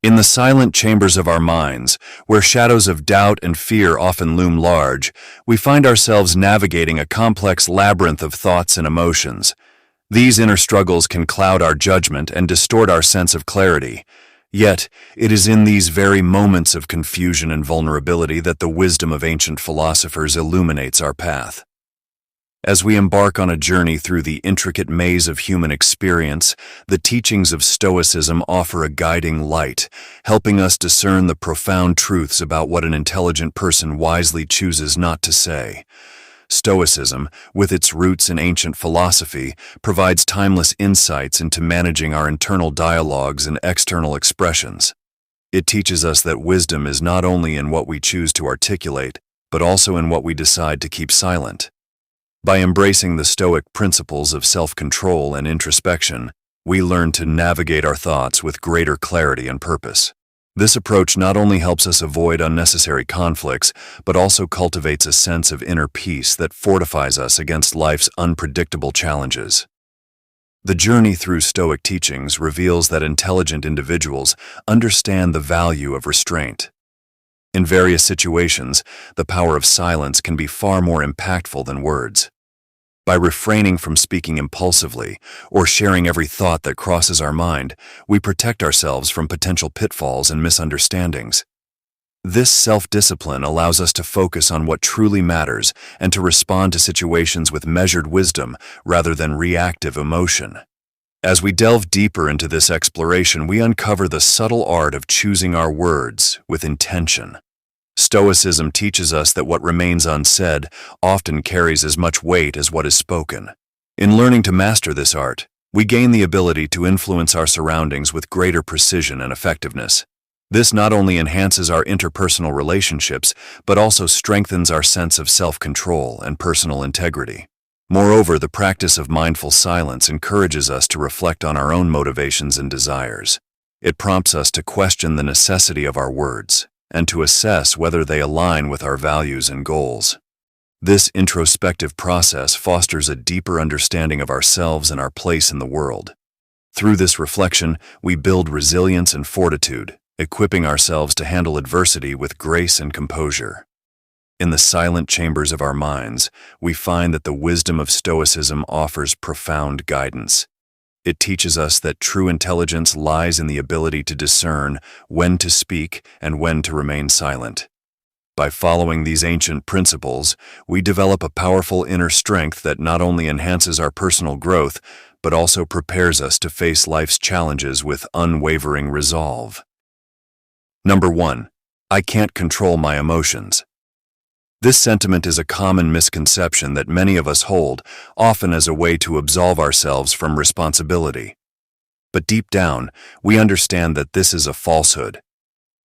In the silent chambers of our minds, where shadows of doubt and fear often loom large, we find ourselves navigating a complex labyrinth of thoughts and emotions. These inner struggles can cloud our judgment and distort our sense of clarity. Yet, it is in these very moments of confusion and vulnerability that the wisdom of ancient philosophers illuminates our path. As we embark on a journey through the intricate maze of human experience, the teachings of Stoicism offer a guiding light, helping us discern the profound truths about what an intelligent person wisely chooses not to say. Stoicism, with its roots in ancient philosophy, provides timeless insights into managing our internal dialogues and external expressions. It teaches us that wisdom is not only in what we choose to articulate, but also in what we decide to keep silent. By embracing the Stoic principles of self-control and introspection, we learn to navigate our thoughts with greater clarity and purpose. This approach not only helps us avoid unnecessary conflicts, but also cultivates a sense of inner peace that fortifies us against life's unpredictable challenges. The journey through Stoic teachings reveals that intelligent individuals understand the value of restraint. In various situations, the power of silence can be far more impactful than words. By refraining from speaking impulsively or sharing every thought that crosses our mind, we protect ourselves from potential pitfalls and misunderstandings. This self-discipline allows us to focus on what truly matters and to respond to situations with measured wisdom rather than reactive emotion. As we delve deeper into this exploration, we uncover the subtle art of choosing our words with intention. Stoicism teaches us that what remains unsaid often carries as much weight as what is spoken. In learning to master this art, we gain the ability to influence our surroundings with greater precision and effectiveness. This not only enhances our interpersonal relationships, but also strengthens our sense of self-control and personal integrity. Moreover, the practice of mindful silence encourages us to reflect on our own motivations and desires. It prompts us to question the necessity of our words and to assess whether they align with our values and goals. This introspective process fosters a deeper understanding of ourselves and our place in the world. Through this reflection, we build resilience and fortitude, equipping ourselves to handle adversity with grace and composure. In the silent chambers of our minds, we find that the wisdom of Stoicism offers profound guidance. It teaches us that true intelligence lies in the ability to discern when to speak and when to remain silent. By following these ancient principles, we develop a powerful inner strength that not only enhances our personal growth, but also prepares us to face life's challenges with unwavering resolve. Number 1. I can't control my emotions. This sentiment is a common misconception that many of us hold, often as a way to absolve ourselves from responsibility. But deep down, we understand that this is a falsehood.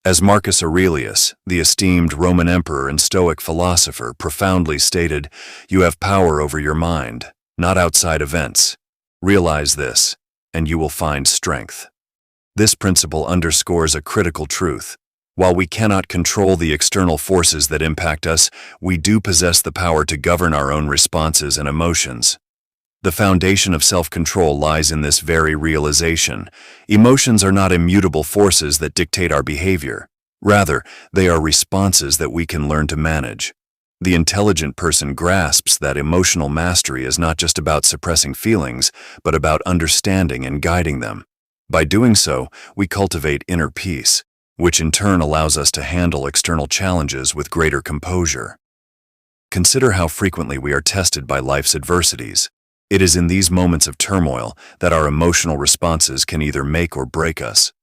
As Marcus Aurelius, the esteemed Roman emperor and Stoic philosopher, profoundly stated, "You have power over your mind, not outside events. Realize this, and you will find strength." This principle underscores a critical truth. While we cannot control the external forces that impact us, we do possess the power to govern our own responses and emotions. The foundation of self-control lies in this very realization. Emotions are not immutable forces that dictate our behavior. Rather, they are responses that we can learn to manage. The intelligent person grasps that emotional mastery is not just about suppressing feelings, but about understanding and guiding them. By doing so, we cultivate inner peace, which in turn allows us to handle external challenges with greater composure. Consider how frequently we are tested by life's adversities. It is in these moments of turmoil that our emotional responses can either make or break us.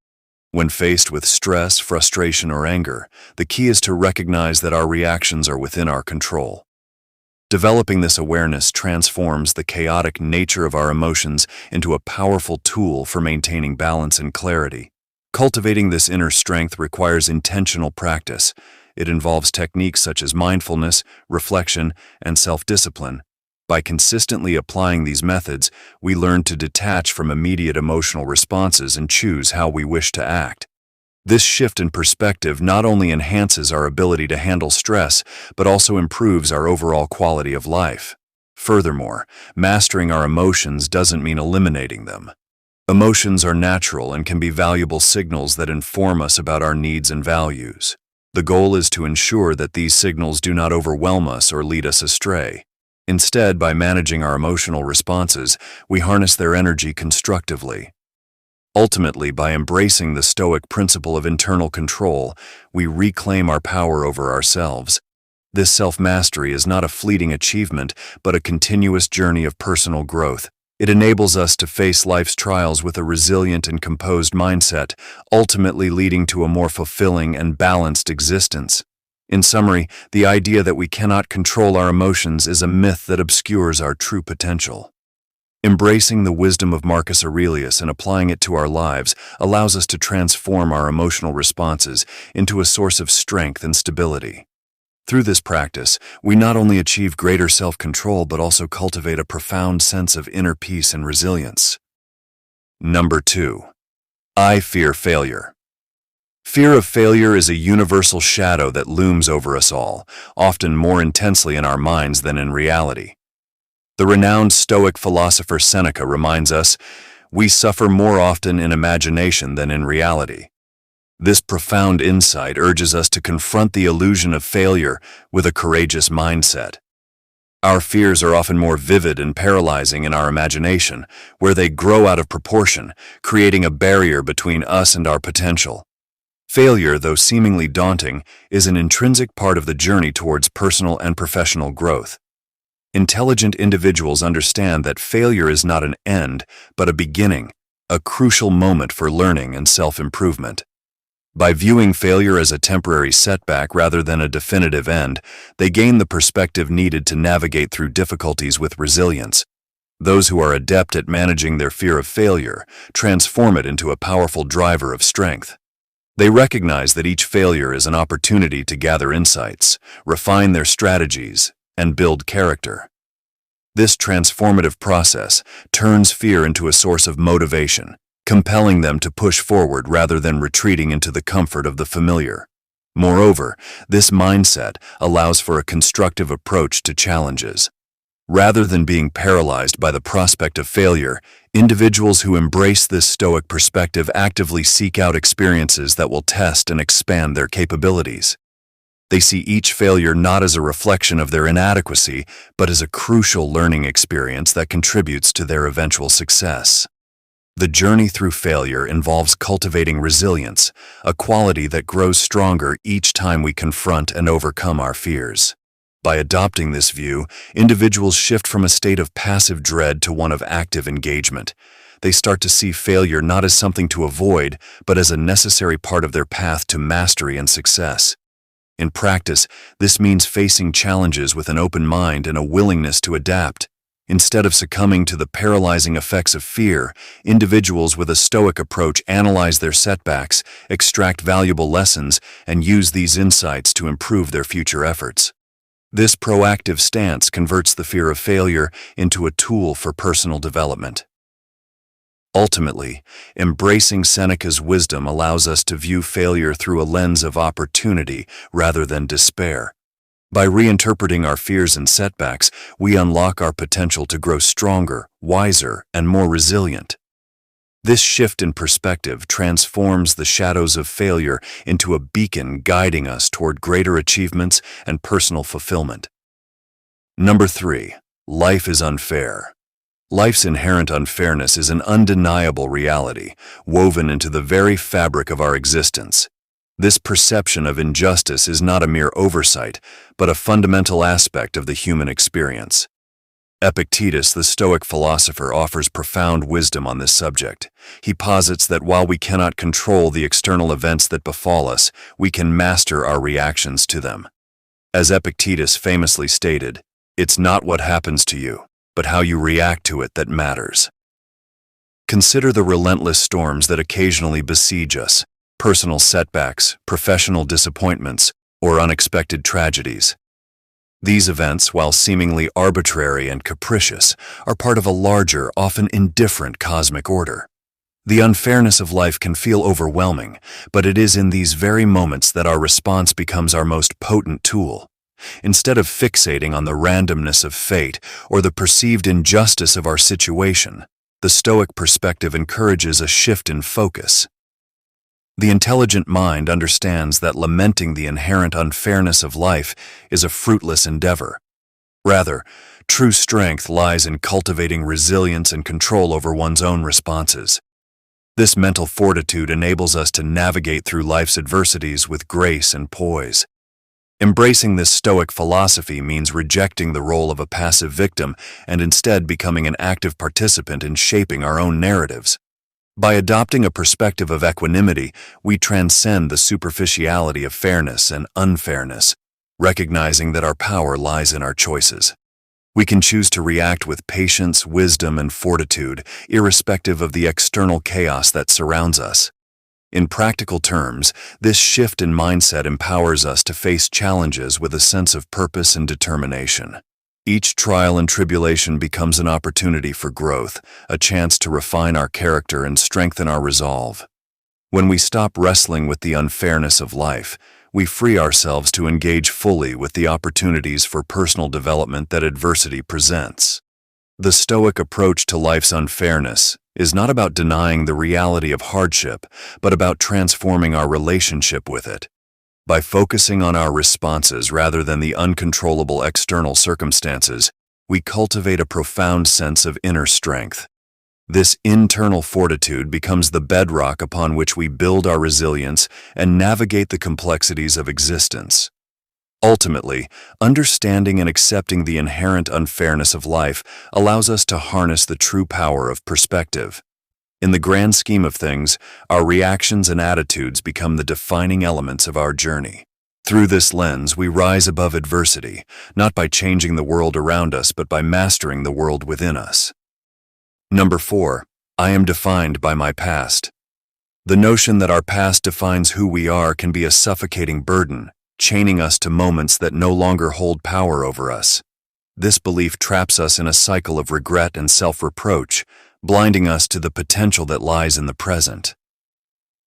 When faced with stress, frustration, or anger, the key is to recognize that our reactions are within our control. Developing this awareness transforms the chaotic nature of our emotions into a powerful tool for maintaining balance and clarity. Cultivating this inner strength requires intentional practice. It involves techniques such as mindfulness, reflection, and self-discipline. By consistently applying these methods, we learn to detach from immediate emotional responses and choose how we wish to act. This shift in perspective not only enhances our ability to handle stress, but also improves our overall quality of life. Furthermore, mastering our emotions doesn't mean eliminating them. Emotions are natural and can be valuable signals that inform us about our needs and values. The goal is to ensure that these signals do not overwhelm us or lead us astray. Instead, by managing our emotional responses, we harness their energy constructively. Ultimately, by embracing the Stoic principle of internal control, we reclaim our power over ourselves. This self-mastery is not a fleeting achievement, but a continuous journey of personal growth. It enables us to face life's trials with a resilient and composed mindset, ultimately leading to a more fulfilling and balanced existence. In summary, the idea that we cannot control our emotions is a myth that obscures our true potential. Embracing the wisdom of Marcus Aurelius and applying it to our lives allows us to transform our emotional responses into a source of strength and stability. Through this practice, we not only achieve greater self-control but also cultivate a profound sense of inner peace and resilience. Number 2. I fear failure. Fear of failure is a universal shadow that looms over us all, often more intensely in our minds than in reality. The renowned Stoic philosopher Seneca reminds us, "We suffer more often in imagination than in reality." This profound insight urges us to confront the illusion of failure with a courageous mindset. Our fears are often more vivid and paralyzing in our imagination, where they grow out of proportion, creating a barrier between us and our potential. Failure, though seemingly daunting, is an intrinsic part of the journey towards personal and professional growth. Intelligent individuals understand that failure is not an end, but a beginning, a crucial moment for learning and self-improvement. By viewing failure as a temporary setback rather than a definitive end, they gain the perspective needed to navigate through difficulties with resilience. Those who are adept at managing their fear of failure transform it into a powerful driver of strength. They recognize that each failure is an opportunity to gather insights, refine their strategies, and build character. This transformative process turns fear into a source of motivation, compelling them to push forward rather than retreating into the comfort of the familiar. Moreover, this mindset allows for a constructive approach to challenges. Rather than being paralyzed by the prospect of failure, individuals who embrace this Stoic perspective actively seek out experiences that will test and expand their capabilities. They see each failure not as a reflection of their inadequacy, but as a crucial learning experience that contributes to their eventual success. The journey through failure involves cultivating resilience, a quality that grows stronger each time we confront and overcome our fears. By adopting this view, individuals shift from a state of passive dread to one of active engagement. They start to see failure not as something to avoid, but as a necessary part of their path to mastery and success. In practice, this means facing challenges with an open mind and a willingness to adapt. Instead of succumbing to the paralyzing effects of fear, individuals with a Stoic approach analyze their setbacks, extract valuable lessons, and use these insights to improve their future efforts. This proactive stance converts the fear of failure into a tool for personal development. Ultimately, embracing Seneca's wisdom allows us to view failure through a lens of opportunity rather than despair. By reinterpreting our fears and setbacks, we unlock our potential to grow stronger, wiser, and more resilient. This shift in perspective transforms the shadows of failure into a beacon guiding us toward greater achievements and personal fulfillment. Number 3. Life is unfair. Life's inherent unfairness is an undeniable reality, woven into the very fabric of our existence. This perception of injustice is not a mere oversight, but a fundamental aspect of the human experience. Epictetus, the Stoic philosopher, offers profound wisdom on this subject. He posits that while we cannot control the external events that befall us, we can master our reactions to them. As Epictetus famously stated, "It's not what happens to you, but how you react to it that matters." Consider the relentless storms that occasionally besiege us: personal setbacks, professional disappointments, or unexpected tragedies. These events, while seemingly arbitrary and capricious, are part of a larger, often indifferent cosmic order. The unfairness of life can feel overwhelming, but it is in these very moments that our response becomes our most potent tool. Instead of fixating on the randomness of fate or the perceived injustice of our situation, The Stoic perspective encourages a shift in focus. The intelligent mind understands that lamenting the inherent unfairness of life is a fruitless endeavor. Rather, true strength lies in cultivating resilience and control over one's own responses. This mental fortitude enables us to navigate through life's adversities with grace and poise. Embracing this Stoic philosophy means rejecting the role of a passive victim and instead becoming an active participant in shaping our own narratives. By adopting a perspective of equanimity, we transcend the superficiality of fairness and unfairness, recognizing that our power lies in our choices. We can choose to react with patience, wisdom, and fortitude, irrespective of the external chaos that surrounds us. In practical terms, this shift in mindset empowers us to face challenges with a sense of purpose and determination. Each trial and tribulation becomes an opportunity for growth, a chance to refine our character and strengthen our resolve. When we stop wrestling with the unfairness of life, we free ourselves to engage fully with the opportunities for personal development that adversity presents. The Stoic approach to life's unfairness is not about denying the reality of hardship, but about transforming our relationship with it. By focusing on our responses rather than the uncontrollable external circumstances, we cultivate a profound sense of inner strength. This internal fortitude becomes the bedrock upon which we build our resilience and navigate the complexities of existence. Ultimately, understanding and accepting the inherent unfairness of life allows us to harness the true power of perspective. In the grand scheme of things, our reactions and attitudes become the defining elements of our journey. Through this lens, we rise above adversity, not by changing the world around us, but by mastering the world within us. Number 4, I am defined by my past. The notion that our past defines who we are can be a suffocating burden, chaining us to moments that no longer hold power over us. This belief traps us in a cycle of regret and self-reproach, blinding us to the potential that lies in the present.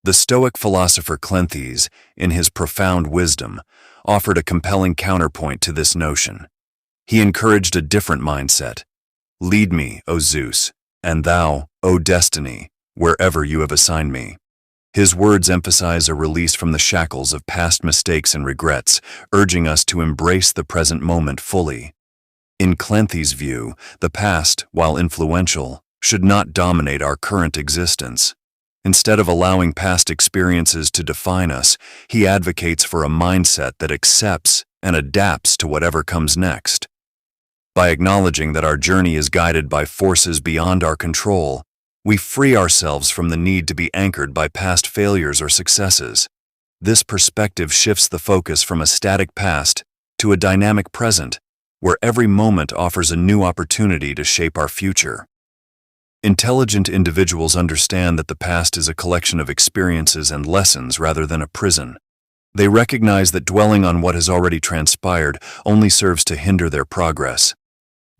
The Stoic philosopher Cleanthes, in his profound wisdom, offered a compelling counterpoint to this notion. He encouraged a different mindset. Lead me, O Zeus, and thou, O destiny, wherever you have assigned me. His words emphasize a release from the shackles of past mistakes and regrets, urging us to embrace the present moment fully. In Cleanthes' view, the past, while influential, should not dominate our current existence. Instead of allowing past experiences to define us, he advocates for a mindset that accepts and adapts to whatever comes next. By acknowledging that our journey is guided by forces beyond our control, we free ourselves from the need to be anchored by past failures or successes. This perspective shifts the focus from a static past to a dynamic present, where every moment offers a new opportunity to shape our future. Intelligent individuals understand that the past is a collection of experiences and lessons rather than a prison. They recognize that dwelling on what has already transpired only serves to hinder their progress.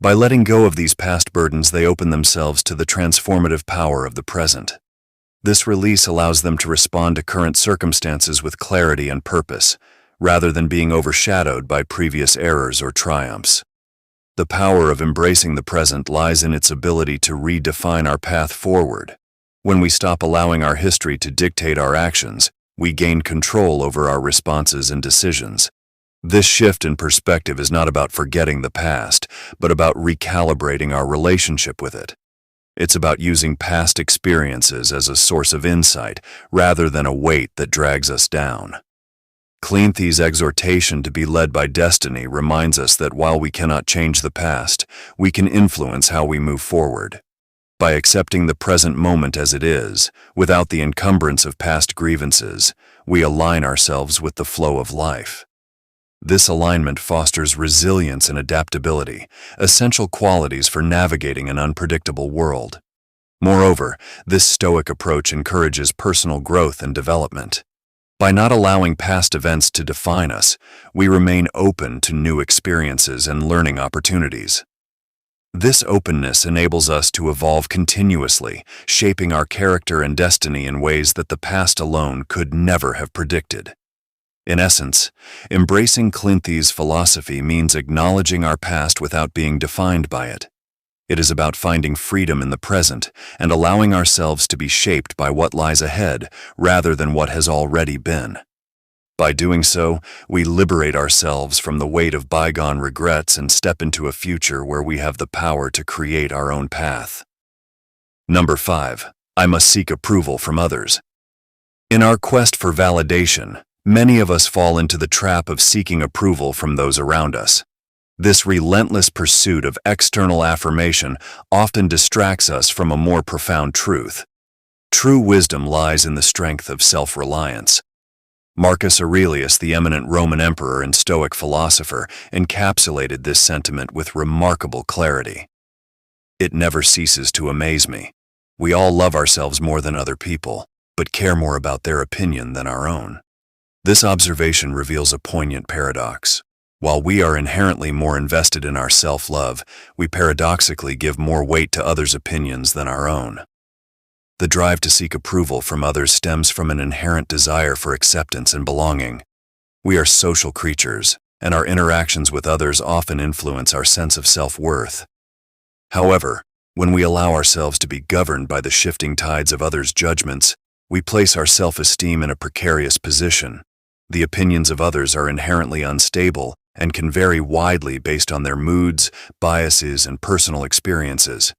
By letting go of these past burdens, they open themselves to the transformative power of the present. This release allows them to respond to current circumstances with clarity and purpose, rather than being overshadowed by previous errors or triumphs. The power of embracing the present lies in its ability to redefine our path forward. When we stop allowing our history to dictate our actions, we gain control over our responses and decisions. This shift in perspective is not about forgetting the past, but about recalibrating our relationship with it. It's about using past experiences as a source of insight rather than a weight that drags us down. Cleanthes' exhortation to be led by destiny reminds us that while we cannot change the past, we can influence how we move forward. By accepting the present moment as it is, without the encumbrance of past grievances, we align ourselves with the flow of life. This alignment fosters resilience and adaptability, essential qualities for navigating an unpredictable world. Moreover, this Stoic approach encourages personal growth and development. By not allowing past events to define us, we remain open to new experiences and learning opportunities. This openness enables us to evolve continuously, shaping our character and destiny in ways that the past alone could never have predicted. In essence, embracing Cleanthes' philosophy means acknowledging our past without being defined by it. It is about finding freedom in the present and allowing ourselves to be shaped by what lies ahead rather than what has already been. By doing so, we liberate ourselves from the weight of bygone regrets and step into a future where we have the power to create our own path. Number 5. I must seek approval from others. In our quest for validation, many of us fall into the trap of seeking approval from those around us. This relentless pursuit of external affirmation often distracts us from a more profound truth. True wisdom lies in the strength of self-reliance. Marcus Aurelius, the eminent Roman emperor and Stoic philosopher, encapsulated this sentiment with remarkable clarity. It never ceases to amaze me. We all love ourselves more than other people, but care more about their opinion than our own. This observation reveals a poignant paradox. While we are inherently more invested in our self-love, we paradoxically give more weight to others' opinions than our own. The drive to seek approval from others stems from an inherent desire for acceptance and belonging. We are social creatures, and our interactions with others often influence our sense of self-worth. However, when we allow ourselves to be governed by the shifting tides of others' judgments, we place our self-esteem in a precarious position. The opinions of others are inherently unstable and can vary widely based on their moods, biases, and personal experiences.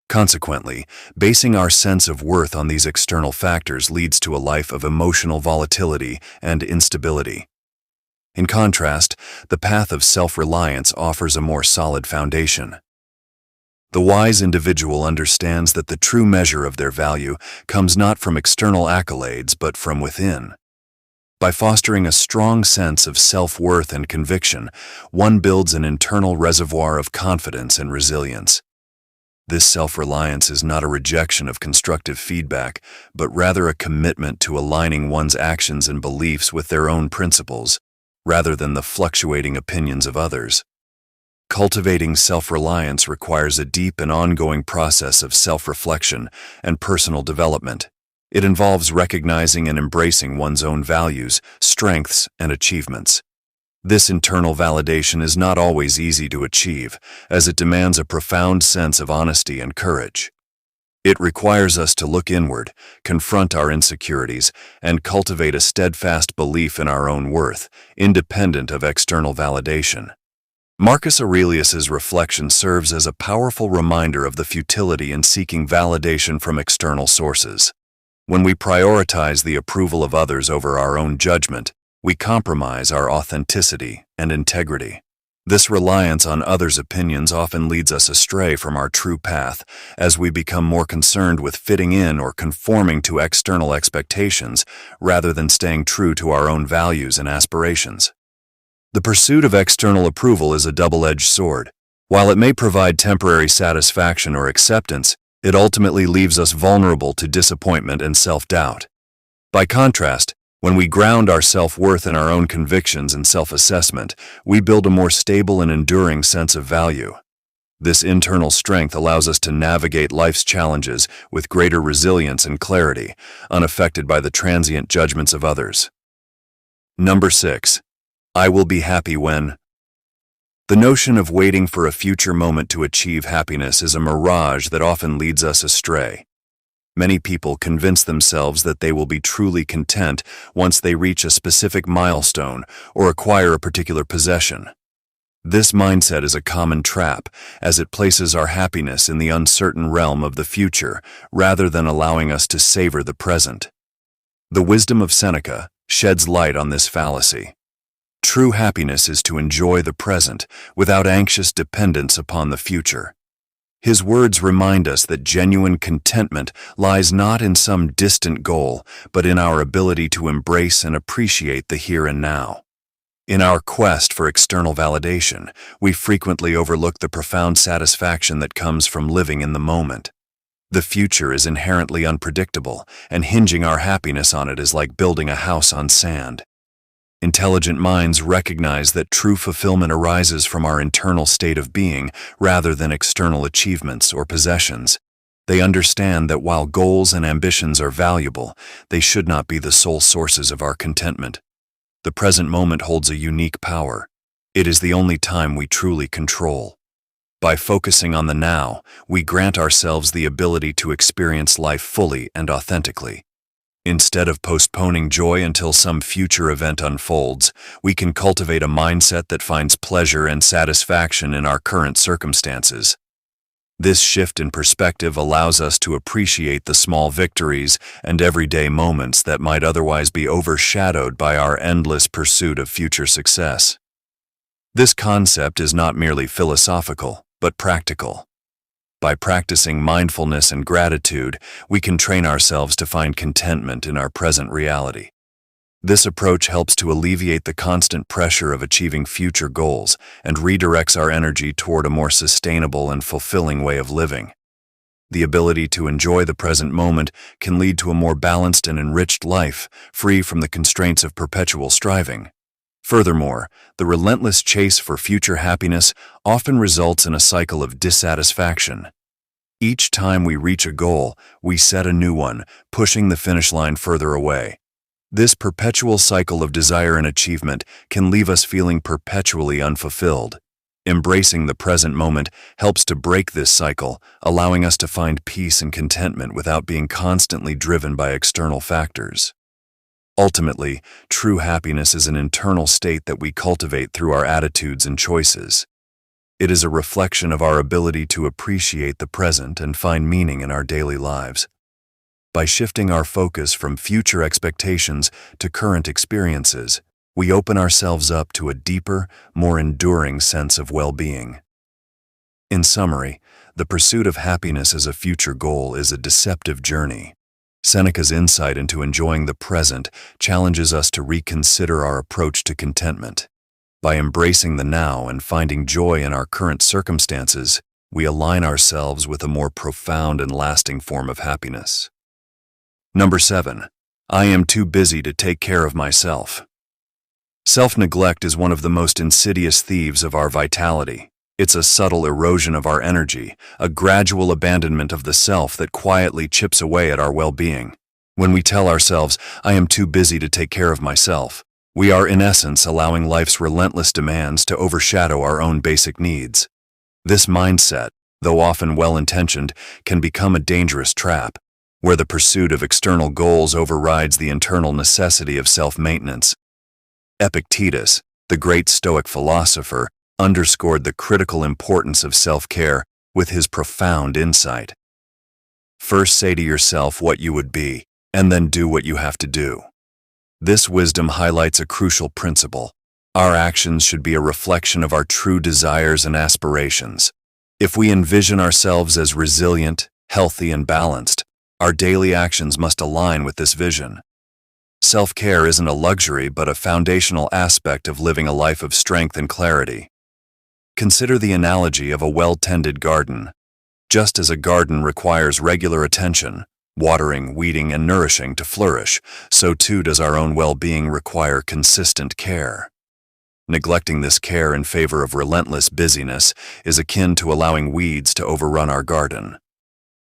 Consequently, basing our sense of worth on these external factors leads to a life of emotional volatility and instability. In contrast, the path of self-reliance offers a more solid foundation. The wise individual understands that the true measure of their value comes not from external accolades but from within. By fostering a strong sense of self-worth and conviction, one builds an internal reservoir of confidence and resilience. This self-reliance is not a rejection of constructive feedback, but rather a commitment to aligning one's actions and beliefs with their own principles, rather than the fluctuating opinions of others. Cultivating self-reliance requires a deep and ongoing process of self-reflection and personal development. It involves recognizing and embracing one's own values, strengths, and achievements. This internal validation is not always easy to achieve, as it demands a profound sense of honesty and courage. It requires us to look inward, confront our insecurities, and cultivate a steadfast belief in our own worth, independent of external validation. Marcus Aurelius's reflection serves as a powerful reminder of the futility in seeking validation from external sources. When we prioritize the approval of others over our own judgment, we compromise our authenticity and integrity. This reliance on others' opinions often leads us astray from our true path, as we become more concerned with fitting in or conforming to external expectations rather than staying true to our own values and aspirations. The pursuit of external approval is a double-edged sword. While it may provide temporary satisfaction or acceptance, it ultimately leaves us vulnerable to disappointment and self-doubt. By contrast, when we ground our self-worth in our own convictions and self-assessment, we build a more stable and enduring sense of value. This internal strength allows us to navigate life's challenges with greater resilience and clarity, unaffected by the transient judgments of others. Number 6. I will be happy when. The notion of waiting for a future moment to achieve happiness is a mirage that often leads us astray. Many people convince themselves that they will be truly content once they reach a specific milestone or acquire a particular possession. This mindset is a common trap, as it places our happiness in the uncertain realm of the future rather than allowing us to savor the present. The wisdom of Seneca sheds light on this fallacy. True happiness is to enjoy the present without anxious dependence upon the future. His words remind us that genuine contentment lies not in some distant goal, but in our ability to embrace and appreciate the here and now. In our quest for external validation, we frequently overlook the profound satisfaction that comes from living in the moment. The future is inherently unpredictable, and hinging our happiness on it is like building a house on sand. Intelligent minds recognize that true fulfillment arises from our internal state of being rather than external achievements or possessions. They understand that while goals and ambitions are valuable, they should not be the sole sources of our contentment. The present moment holds a unique power. It is the only time we truly control. By focusing on the now, we grant ourselves the ability to experience life fully and authentically. Instead of postponing joy until some future event unfolds, we can cultivate a mindset that finds pleasure and satisfaction in our current circumstances. This shift in perspective allows us to appreciate the small victories and everyday moments that might otherwise be overshadowed by our endless pursuit of future success. This concept is not merely philosophical, but practical. By practicing mindfulness and gratitude, we can train ourselves to find contentment in our present reality. This approach helps to alleviate the constant pressure of achieving future goals and redirects our energy toward a more sustainable and fulfilling way of living. The ability to enjoy the present moment can lead to a more balanced and enriched life, free from the constraints of perpetual striving. Furthermore, the relentless chase for future happiness often results in a cycle of dissatisfaction. Each time we reach a goal, we set a new one, pushing the finish line further away. This perpetual cycle of desire and achievement can leave us feeling perpetually unfulfilled. Embracing the present moment helps to break this cycle, allowing us to find peace and contentment without being constantly driven by external factors. Ultimately, true happiness is an internal state that we cultivate through our attitudes and choices. It is a reflection of our ability to appreciate the present and find meaning in our daily lives. By shifting our focus from future expectations to current experiences, we open ourselves up to a deeper, more enduring sense of well-being. In summary, the pursuit of happiness as a future goal is a deceptive journey. Seneca's insight into enjoying the present challenges us to reconsider our approach to contentment. By embracing the now and finding joy in our current circumstances, we align ourselves with a more profound and lasting form of happiness. Number 7. I am too busy to take care of myself. Self-neglect is one of the most insidious thieves of our vitality. It's a subtle erosion of our energy, a gradual abandonment of the self that quietly chips away at our well-being. When we tell ourselves, I am too busy to take care of myself, we are in essence allowing life's relentless demands to overshadow our own basic needs. This mindset, though often well-intentioned, can become a dangerous trap, where the pursuit of external goals overrides the internal necessity of self-maintenance. Epictetus, the great Stoic philosopher, underscored the critical importance of self-care with his profound insight. First say to yourself what you would be, and then do what you have to do. This wisdom highlights a crucial principle. Our actions should be a reflection of our true desires and aspirations. If we envision ourselves as resilient, healthy, and balanced, our daily actions must align with this vision. Self-care isn't a luxury but a foundational aspect of living a life of strength and clarity. Consider the analogy of a well-tended garden. Just as a garden requires regular attention, watering, weeding, and nourishing to flourish, so too does our own well-being require consistent care. Neglecting this care in favor of relentless busyness is akin to allowing weeds to overrun our garden.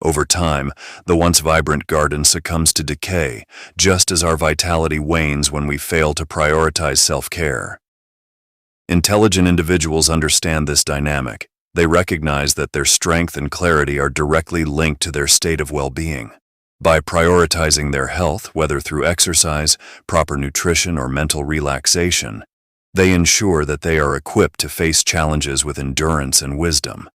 Over time, the once vibrant garden succumbs to decay, just as our vitality wanes when we fail to prioritize self-care. Intelligent individuals understand this dynamic. They recognize that their strength and clarity are directly linked to their state of well-being. By prioritizing their health, whether through exercise, proper nutrition, or mental relaxation, they ensure that they are equipped to face challenges with endurance and wisdom.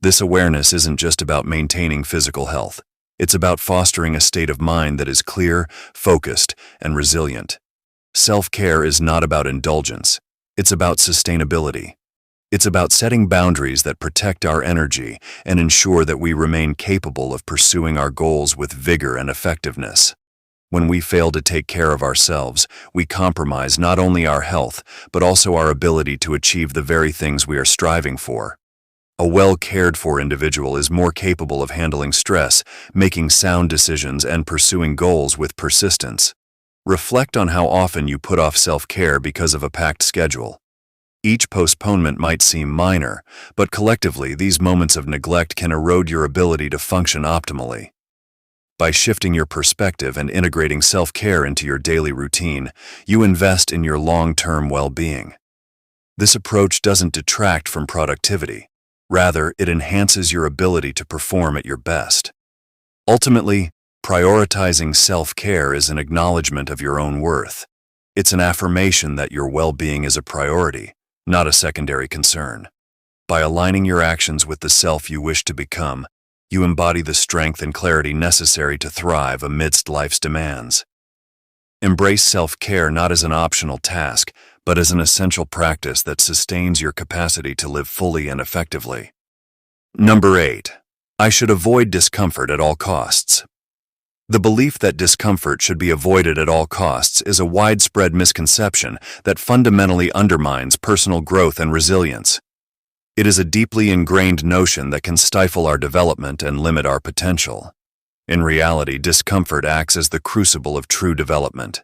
This awareness isn't just about maintaining physical health. It's about fostering a state of mind that is clear, focused, and resilient. Self-care is not about indulgence. It's about sustainability. It's about setting boundaries that protect our energy and ensure that we remain capable of pursuing our goals with vigor and effectiveness. When we fail to take care of ourselves, we compromise not only our health, but also our ability to achieve the very things we are striving for. A well-cared-for individual is more capable of handling stress, making sound decisions, and pursuing goals with persistence. Reflect on how often you put off self-care because of a packed schedule. Each postponement might seem minor, but collectively these moments of neglect can erode your ability to function optimally. By shifting your perspective and integrating self-care into your daily routine, you invest in your long-term well-being. This approach doesn't detract from productivity. Rather, it enhances your ability to perform at your best. Ultimately, prioritizing self-care is an acknowledgement of your own worth. It's an affirmation that your well-being is a priority, not a secondary concern. By aligning your actions with the self you wish to become, you embody the strength and clarity necessary to thrive amidst life's demands. Embrace self-care not as an optional task, but as an essential practice that sustains your capacity to live fully and effectively. Number 8. I should avoid discomfort at all costs. The belief that discomfort should be avoided at all costs is a widespread misconception that fundamentally undermines personal growth and resilience. It is a deeply ingrained notion that can stifle our development and limit our potential. In reality, discomfort acts as the crucible of true development.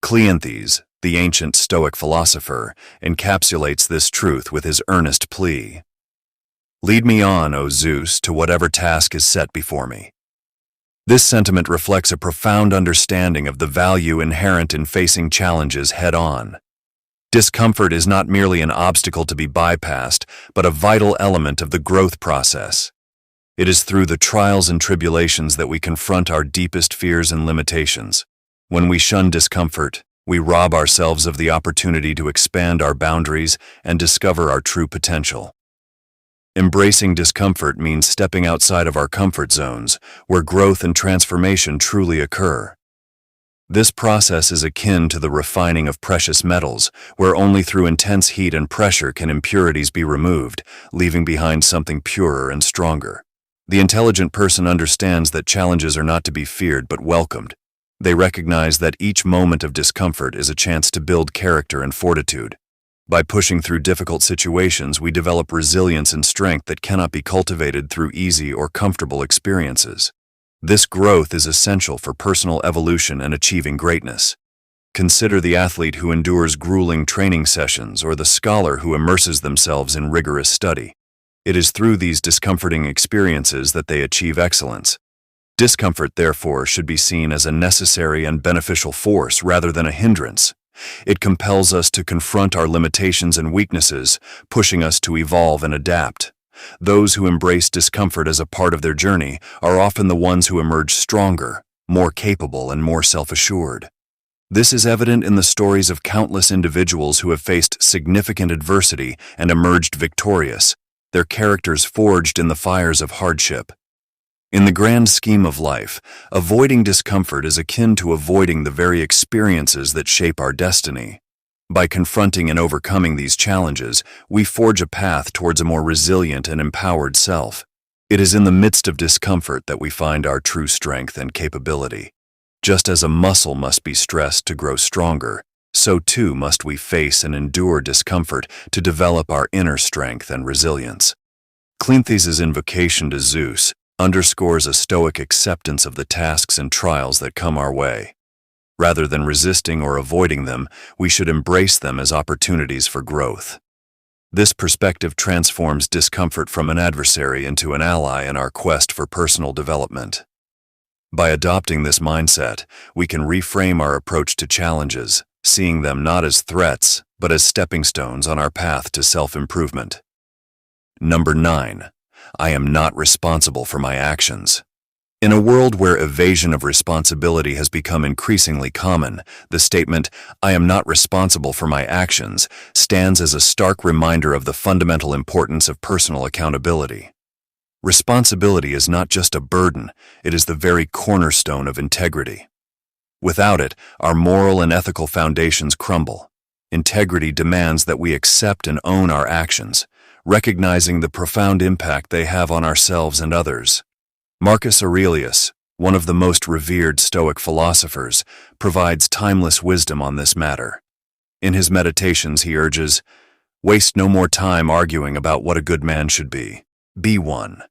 Cleanthes, the ancient Stoic philosopher, encapsulates this truth with his earnest plea. "Lead me on, O Zeus, to whatever task is set before me." This sentiment reflects a profound understanding of the value inherent in facing challenges head-on. Discomfort is not merely an obstacle to be bypassed, but a vital element of the growth process. It is through the trials and tribulations that we confront our deepest fears and limitations. When we shun discomfort, we rob ourselves of the opportunity to expand our boundaries and discover our true potential. Embracing discomfort means stepping outside of our comfort zones, where growth and transformation truly occur. This process is akin to the refining of precious metals, where only through intense heat and pressure can impurities be removed, leaving behind something purer and stronger. The intelligent person understands that challenges are not to be feared but welcomed. They recognize that each moment of discomfort is a chance to build character and fortitude. By pushing through difficult situations, we develop resilience and strength that cannot be cultivated through easy or comfortable experiences. This growth is essential for personal evolution and achieving greatness. Consider the athlete who endures grueling training sessions or the scholar who immerses themselves in rigorous study. It is through these discomforting experiences that they achieve excellence. Discomfort, therefore, should be seen as a necessary and beneficial force rather than a hindrance. It compels us to confront our limitations and weaknesses, pushing us to evolve and adapt. Those who embrace discomfort as a part of their journey are often the ones who emerge stronger, more capable, and more self-assured. This is evident in the stories of countless individuals who have faced significant adversity and emerged victorious, their characters forged in the fires of hardship. In the grand scheme of life, avoiding discomfort is akin to avoiding the very experiences that shape our destiny. By confronting and overcoming these challenges, we forge a path towards a more resilient and empowered self. It is in the midst of discomfort that we find our true strength and capability. Just as a muscle must be stressed to grow stronger, so too must we face and endure discomfort to develop our inner strength and resilience. Cleanthes' invocation to Zeus underscores a stoic acceptance of the tasks and trials that come our way. Rather than resisting or avoiding them, we should embrace them as opportunities for growth. This perspective transforms discomfort from an adversary into an ally in our quest for personal development. By adopting this mindset, we can reframe our approach to challenges, seeing them not as threats, but as stepping stones on our path to self-improvement. Number 9. I am not responsible for my actions. In a world where evasion of responsibility has become increasingly common, the statement, "I am not responsible for my actions," stands as a stark reminder of the fundamental importance of personal accountability. Responsibility is not just a burden, it is the very cornerstone of integrity. Without it, our moral and ethical foundations crumble. Integrity demands that we accept and own our actions, recognizing the profound impact they have on ourselves and others. Marcus Aurelius, one of the most revered Stoic philosophers, provides timeless wisdom on this matter. In his meditations, he urges, "Waste no more time arguing about what a good man should be. Be one."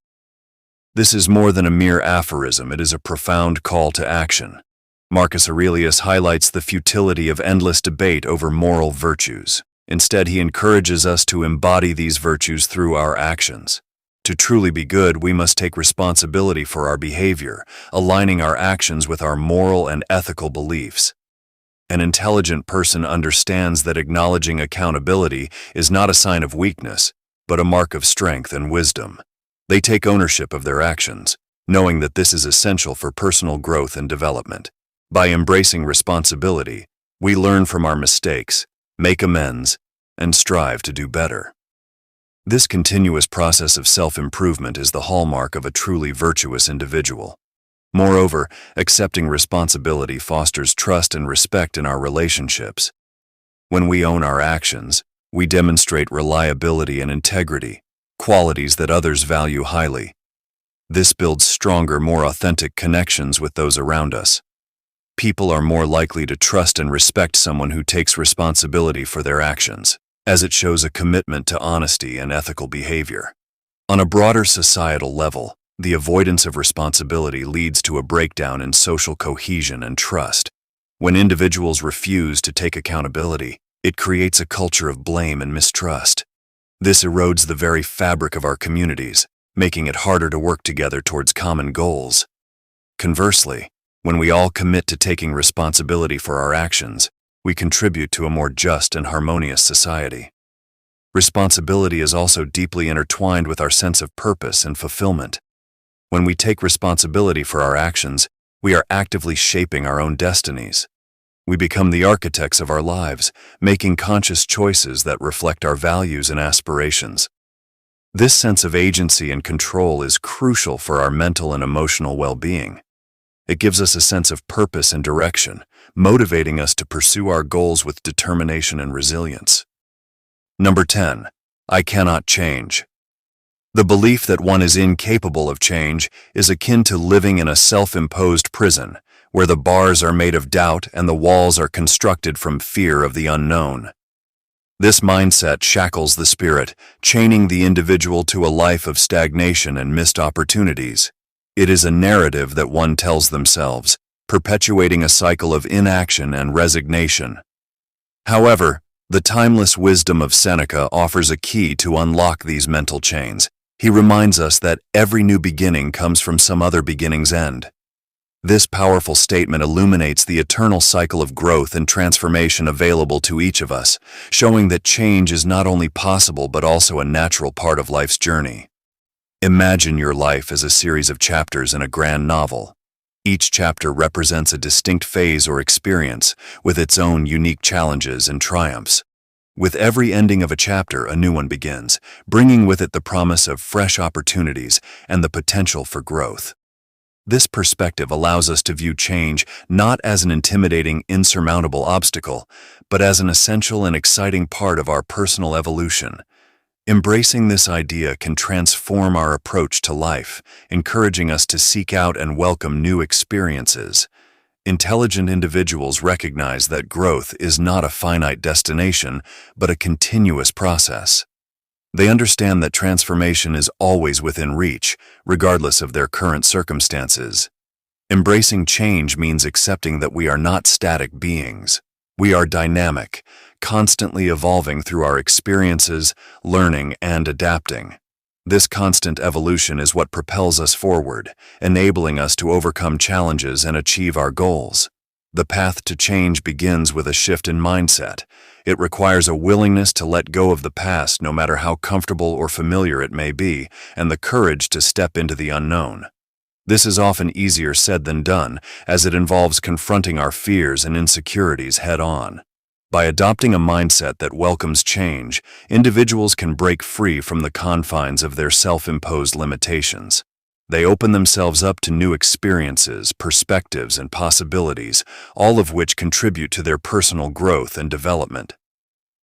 This is more than a mere aphorism, it is a profound call to action. Marcus Aurelius highlights the futility of endless debate over moral virtues. Instead, he encourages us to embody these virtues through our actions. To truly be good, we must take responsibility for our behavior, aligning our actions with our moral and ethical beliefs. An intelligent person understands that acknowledging accountability is not a sign of weakness, but a mark of strength and wisdom. They take ownership of their actions, knowing that this is essential for personal growth and development. By embracing responsibility, we learn from our mistakes, make amends, and strive to do better. This continuous process of self-improvement is the hallmark of a truly virtuous individual. Moreover, accepting responsibility fosters trust and respect in our relationships. When we own our actions, we demonstrate reliability and integrity, qualities that others value highly. This builds stronger, more authentic connections with those around us. People are more likely to trust and respect someone who takes responsibility for their actions, as it shows a commitment to honesty and ethical behavior. On a broader societal level, the avoidance of responsibility leads to a breakdown in social cohesion and trust. When individuals refuse to take accountability, it creates a culture of blame and mistrust. This erodes the very fabric of our communities, making it harder to work together towards common goals. Conversely, when we all commit to taking responsibility for our actions, we contribute to a more just and harmonious society. Responsibility is also deeply intertwined with our sense of purpose and fulfillment. When we take responsibility for our actions, we are actively shaping our own destinies. We become the architects of our lives, making conscious choices that reflect our values and aspirations. This sense of agency and control is crucial for our mental and emotional well-being. It gives us a sense of purpose and direction, motivating us to pursue our goals with determination and resilience. Number 10. I cannot change. The belief that one is incapable of change is akin to living in a self-imposed prison, where the bars are made of doubt and the walls are constructed from fear of the unknown. This mindset shackles the spirit, chaining the individual to a life of stagnation and missed opportunities. It is a narrative that one tells themselves, perpetuating a cycle of inaction and resignation. However, the timeless wisdom of Seneca offers a key to unlock these mental chains. He reminds us that every new beginning comes from some other beginning's end. This powerful statement illuminates the eternal cycle of growth and transformation available to each of us, showing that change is not only possible but also a natural part of life's journey. Imagine your life as a series of chapters in a grand novel. Each chapter represents a distinct phase or experience, with its own unique challenges and triumphs. With every ending of a chapter, a new one begins, bringing with it the promise of fresh opportunities and the potential for growth. This perspective allows us to view change not as an intimidating, insurmountable obstacle, but as an essential and exciting part of our personal evolution. Embracing this idea can transform our approach to life, encouraging us to seek out and welcome new experiences. Intelligent individuals recognize that growth is not a finite destination, but a continuous process. They understand that transformation is always within reach, regardless of their current circumstances. Embracing change means accepting that we are not static beings. We are dynamic, constantly evolving through our experiences, learning, and adapting. This constant evolution is what propels us forward, enabling us to overcome challenges and achieve our goals. The path to change begins with a shift in mindset. It requires a willingness to let go of the past, no matter how comfortable or familiar it may be, and the courage to step into the unknown. This is often easier said than done, as it involves confronting our fears and insecurities head-on. By adopting a mindset that welcomes change, individuals can break free from the confines of their self-imposed limitations. They open themselves up to new experiences, perspectives, and possibilities, all of which contribute to their personal growth and development.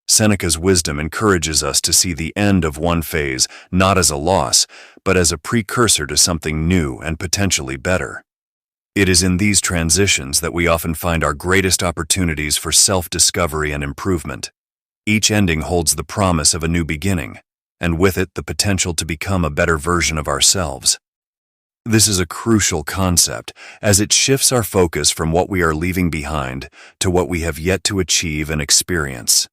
Seneca's wisdom encourages us to see the end of one phase not as a loss, but as a precursor to something new and potentially better. It is in these transitions that we often find our greatest opportunities for self-discovery and improvement. Each ending holds the promise of a new beginning, and with it the potential to become a better version of ourselves. This is a crucial concept, as it shifts our focus from what we are leaving behind to what we have yet to achieve and experience.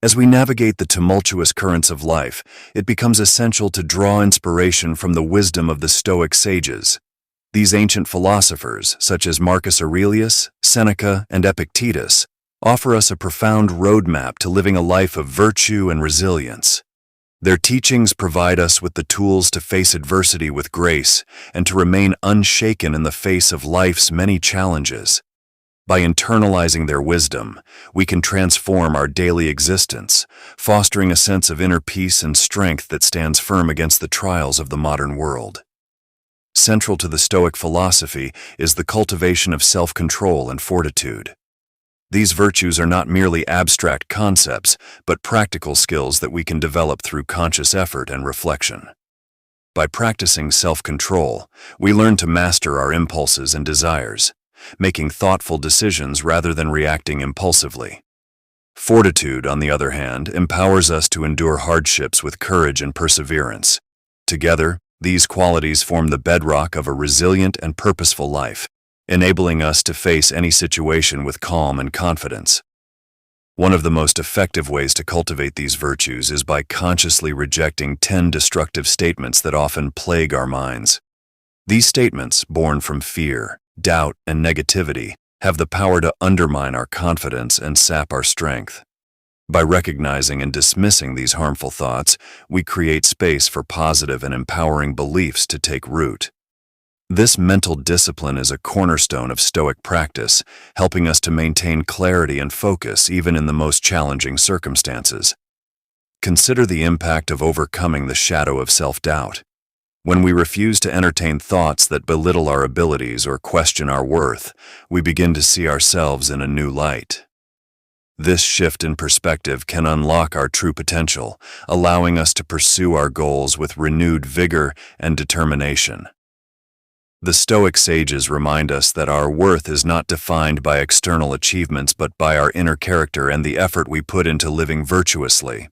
As we navigate the tumultuous currents of life, it becomes essential to draw inspiration from the wisdom of the Stoic sages. These ancient philosophers, such as Marcus Aurelius, Seneca, and Epictetus, offer us a profound roadmap to living a life of virtue and resilience. Their teachings provide us with the tools to face adversity with grace and to remain unshaken in the face of life's many challenges. By internalizing their wisdom, we can transform our daily existence, fostering a sense of inner peace and strength that stands firm against the trials of the modern world. Central to the Stoic philosophy is the cultivation of self-control and fortitude. These virtues are not merely abstract concepts, but practical skills that we can develop through conscious effort and reflection. By practicing self-control, we learn to master our impulses and desires, making thoughtful decisions rather than reacting impulsively. Fortitude, on the other hand, empowers us to endure hardships with courage and perseverance. Together, these qualities form the bedrock of a resilient and purposeful life, enabling us to face any situation with calm and confidence. One of the most effective ways to cultivate these virtues is by consciously rejecting 10 destructive statements that often plague our minds. These statements, born from fear, doubt, and negativity, have the power to undermine our confidence and sap our strength. By recognizing and dismissing these harmful thoughts, we create space for positive and empowering beliefs to take root. This mental discipline is a cornerstone of Stoic practice, helping us to maintain clarity and focus even in the most challenging circumstances. Consider the impact of overcoming the shadow of self-doubt. When we refuse to entertain thoughts that belittle our abilities or question our worth, we begin to see ourselves in a new light. This shift in perspective can unlock our true potential, allowing us to pursue our goals with renewed vigor and determination. The Stoic sages remind us that our worth is not defined by external achievements but by our inner character and the effort we put into living virtuously.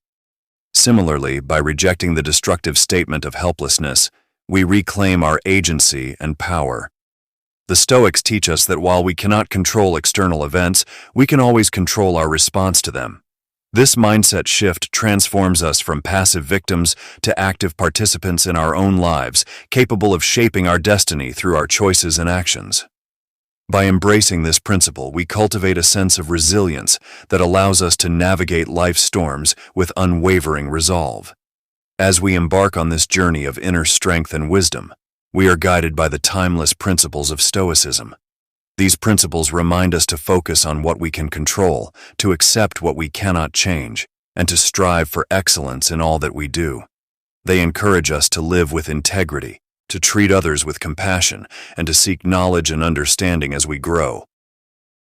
Similarly, by rejecting the destructive statement of helplessness, we reclaim our agency and power. The Stoics teach us that while we cannot control external events, we can always control our response to them. This mindset shift transforms us from passive victims to active participants in our own lives, capable of shaping our destiny through our choices and actions. By embracing this principle, we cultivate a sense of resilience that allows us to navigate life's storms with unwavering resolve. As we embark on this journey of inner strength and wisdom, we are guided by the timeless principles of Stoicism. These principles remind us to focus on what we can control, to accept what we cannot change, and to strive for excellence in all that we do. They encourage us to live with integrity, to treat others with compassion, and to seek knowledge and understanding as we grow.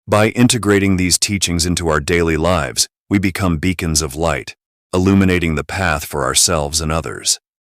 By integrating these teachings into our daily lives, we become beacons of light, illuminating the path for ourselves and others.